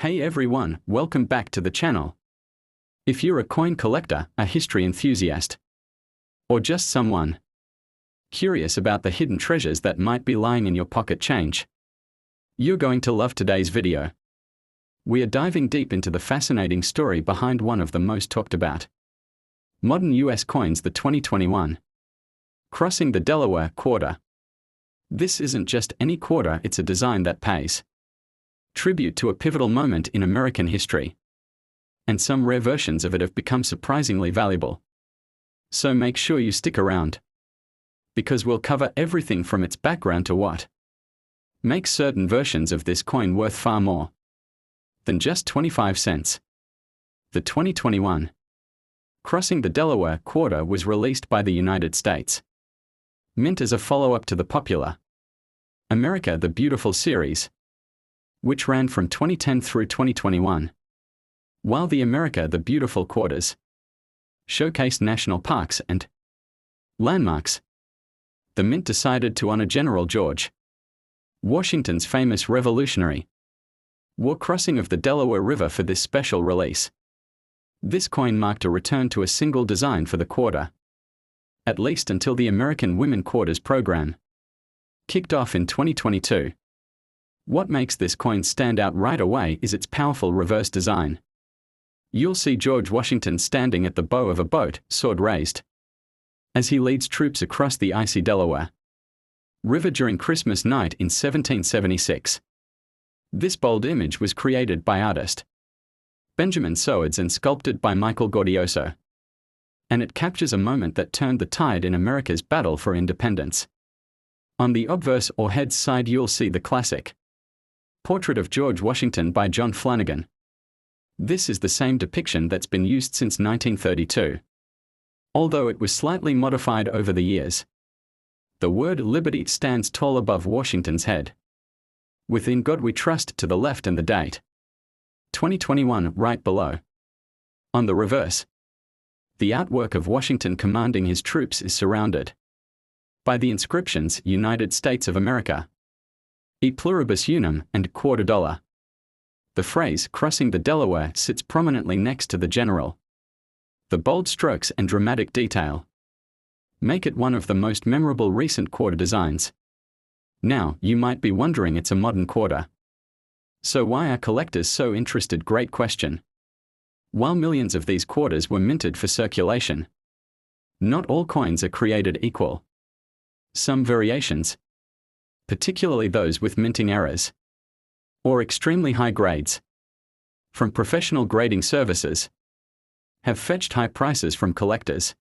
Hey everyone, welcome back to the channel. If you're a coin collector, a history enthusiast, or just someone curious about the hidden treasures that might be lying in your pocket change, you're going to love today's video. We are diving deep into the fascinating story behind one of the most talked about modern US coins, the 2021 crossing the Delaware quarter. This isn't just any quarter, it's a design that pays tribute to a pivotal moment in American history. And some rare versions of it have become surprisingly valuable. So make sure you stick around, because we'll cover everything from its background to what makes certain versions of this coin worth far more than just 25 cents. The 2021 crossing the Delaware quarter was released by the United States Mint as a follow-up to the popular America the Beautiful series, which ran from 2010 through 2021. While the America the Beautiful quarters showcased national parks and landmarks, the Mint decided to honor General George Washington's famous Revolutionary War crossing of the Delaware River for this special release. This coin marked a return to a single design for the quarter, at least until the American Women Quarters program kicked off in 2022. What makes this coin stand out right away is its powerful reverse design. You'll see George Washington standing at the bow of a boat, sword raised, as he leads troops across the icy Delaware River during Christmas night in 1776. This bold image was created by artist Benjamin Sowards and sculpted by Michael Gordioso, and it captures a moment that turned the tide in America's battle for independence. On the obverse or heads side you'll see the classic Portrait of George Washington by John Flanagan. This is the same depiction that's been used since 1932, although it was slightly modified over the years. The word Liberty stands tall above Washington's head, with "In God We Trust" to the left and the date 2021 right below. On the reverse, the artwork of Washington commanding his troops is surrounded by the inscriptions United States of America, E Pluribus Unum, and $quarter. The phrase "crossing the Delaware" sits prominently next to the general. The bold strokes and dramatic detail make it one of the most memorable recent quarter designs. Now, you might be wondering, it's a modern quarter, so why are collectors so interested? Great question. While millions of these quarters were minted for circulation, not all coins are created equal. Some variations, particularly those with minting errors or extremely high grades from professional grading services, have fetched high prices from collectors.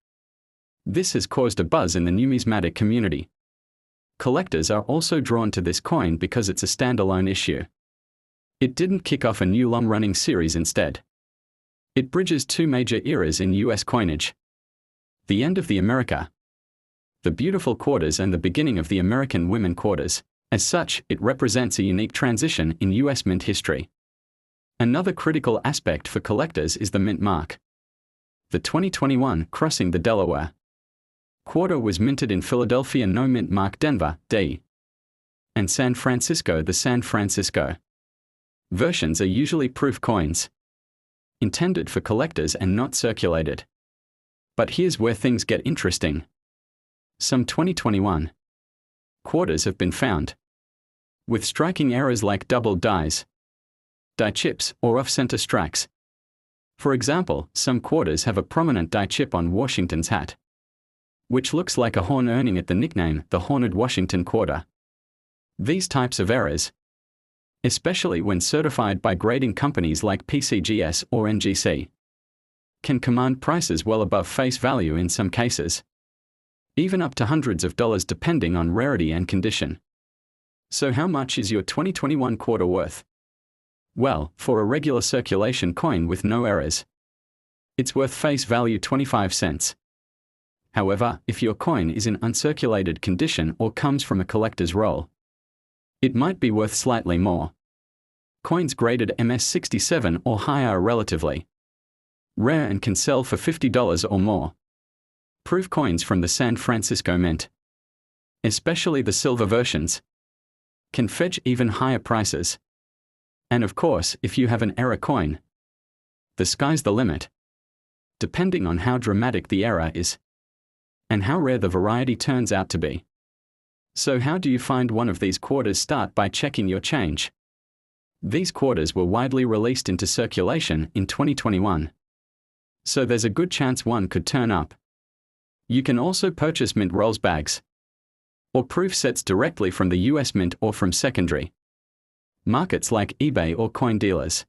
This has caused a buzz in the numismatic community. Collectors are also drawn to this coin because it's a standalone issue. It didn't kick off a new long-running series. Instead, it bridges two major eras in US coinage: the end of the America the Beautiful quarters and the beginning of the American Women quarters. As such, it represents a unique transition in US mint history. Another critical aspect for collectors is the mint mark. The 2021 crossing the Delaware quarter was minted in Philadelphia, no mint mark, Denver, D, and San Francisco. The San Francisco versions are usually proof coins, intended for collectors and not circulated. But here's where things get interesting. Some 2021 quarters have been found with striking errors like double dies, die chips, or off-center strikes. For example, some quarters have a prominent die chip on Washington's hat, which looks like a horn, earning it the nickname the Horned Washington quarter. These types of errors, especially when certified by grading companies like PCGS or NGC, can command prices well above face value in some cases, even up to hundreds of dollars depending on rarity and condition. So how much is your 2021 quarter worth? Well, for a regular circulation coin with no errors, it's worth face value 25 cents. However, if your coin is in uncirculated condition or comes from a collector's roll, it might be worth slightly more. Coins graded MS67 or higher are relatively rare and can sell for $50 or more. Proof coins from the San Francisco Mint, especially the silver versions, can fetch even higher prices. And of course, if you have an error coin, the sky's the limit, depending on how dramatic the error is and how rare the variety turns out to be. So how do you find one of these quarters? Start by checking your change. These quarters were widely released into circulation in 2021. So there's a good chance one could turn up. You can also purchase mint rolls bags or proof sets directly from the US Mint or from secondary markets like eBay or coin dealers.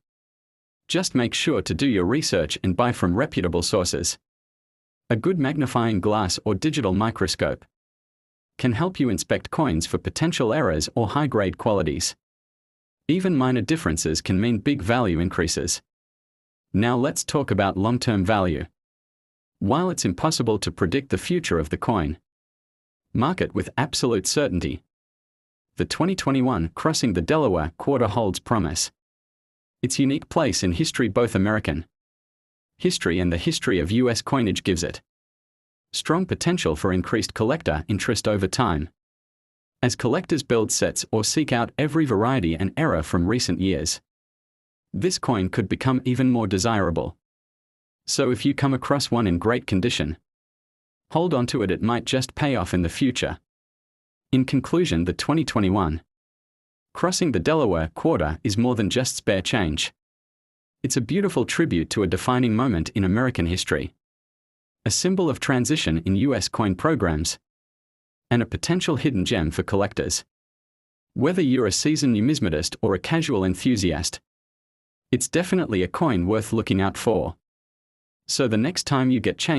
Just make sure to do your research and buy from reputable sources. A good magnifying glass or digital microscope can help you inspect coins for potential errors or high-grade qualities. Even minor differences can mean big value increases. Now let's talk about long-term value. While it's impossible to predict the future of the coin market with absolute certainty, the 2021 Crossing the Delaware quarter holds promise. Its unique place in history, both American history and the history of US coinage, gives it strong potential for increased collector interest over time, as collectors build sets or seek out every variety and error from recent years. This coin could become even more desirable. So if you come across one in great condition, hold on to it. It might just pay off in the future. In conclusion, the 2021 Crossing the Delaware quarter is more than just spare change. It's a beautiful tribute to a defining moment in American history, a symbol of transition in US coin programs, and a potential hidden gem for collectors. Whether you're a seasoned numismatist or a casual enthusiast, it's definitely a coin worth looking out for. So the next time you get change,